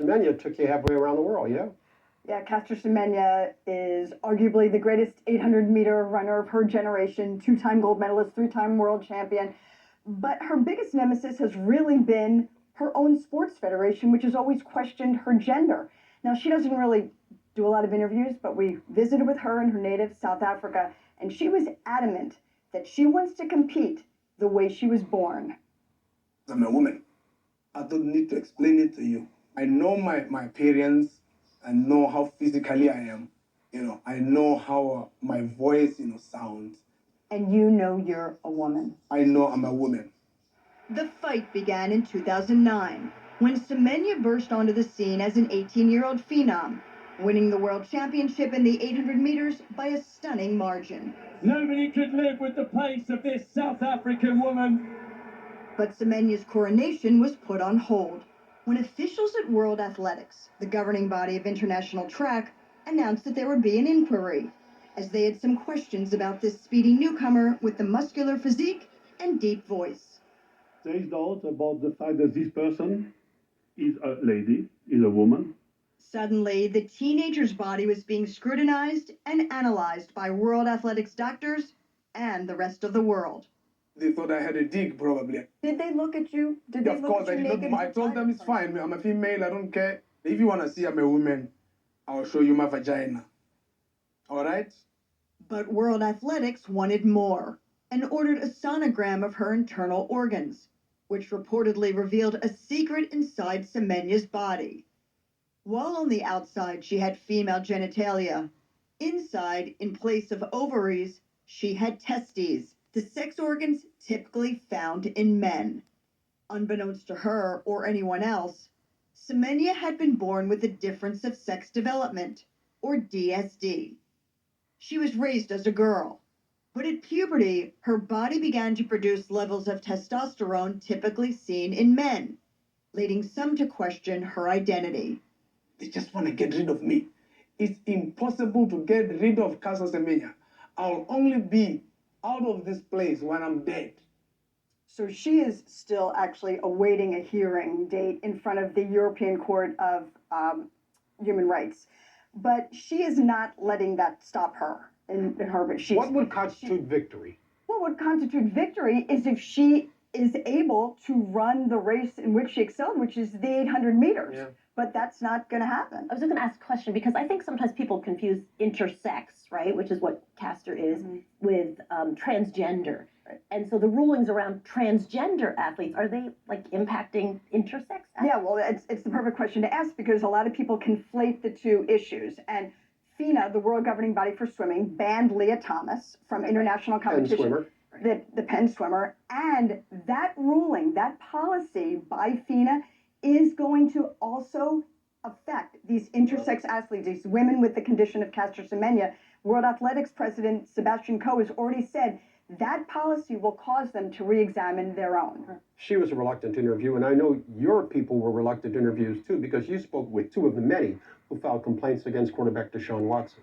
Semenya took you halfway around the world, yeah? Yeah, Castor Semenya is arguably the greatest 800-meter runner of her generation, two-time gold medalist, three-time world champion. But her biggest nemesis has really been her own sports federation, which has always questioned her gender. Now, she doesn't really do a lot of interviews, but we visited with her in her native South Africa, and she was adamant that she wants to compete the way she was born. I'm a woman. I don't need to explain it to you. I know my appearance. I know how physically I am. I know how my voice, sounds. And you know you're a woman. I know I'm a woman. The fight began in 2009 when Semenya burst onto the scene as an 18-year-old phenom, winning the world championship in the 800 meters by a stunning margin. Nobody could live with the pace of this South African woman. But Semenya's coronation was put on hold when officials at World Athletics, the governing body of international track, announced that there would be an inquiry, as they had some questions about this speedy newcomer with the muscular physique and deep voice. There is doubt about the fact that this person is a lady, is a woman. Suddenly, the teenager's body was being scrutinized and analyzed by World Athletics doctors and the rest of the world. They thought I had a dig, probably. Did they look at you? Did Of course, I did not. I told them it's fine. I'm a female. I don't care. If you want to see I'm a woman, I'll show you my vagina. All right? But World Athletics wanted more and ordered a sonogram of her internal organs, which reportedly revealed a secret inside Semenya's body. While on the outside she had female genitalia, inside, in place of ovaries, she had testes, the sex organs typically found in men. Unbeknownst to her or anyone else, Semenya had been born with a difference of sex development, or DSD. She was raised as a girl, but at puberty, her body began to produce levels of testosterone typically seen in men, leading some to question her identity. They just want to get rid of me. It's impossible to get rid of Castor Semenya. I'll only be out of this place when I'm dead. So she is still actually awaiting a hearing date in front of the European Court of Human Rights. But she is not letting that stop her in her. What would constitute victory? What would constitute victory is if she is able to run the race in which she excelled, which is the 800 meters. Yeah. But that's not going to happen. I was just going to ask a question because I think sometimes people confuse intersex, right, which is what Castor is, with transgender. Right. And so the rulings around transgender athletes, are they like impacting intersex athletes? Yeah, well, it's the perfect question to ask because a lot of people conflate the two issues. And FINA, the World Governing Body for Swimming, banned Leah Thomas from international competition. Penn swimmer. The Penn swimmer. And that ruling, that policy by FINA is going to also affect these intersex athletes, these women with the condition of Castor Semenya. World Athletics President Sebastian Coe has already said that policy will cause them to re-examine their own. She was reluctant to interview, and I know your people were reluctant to interviews too, because you spoke with two of the many who filed complaints against quarterback Deshaun Watson.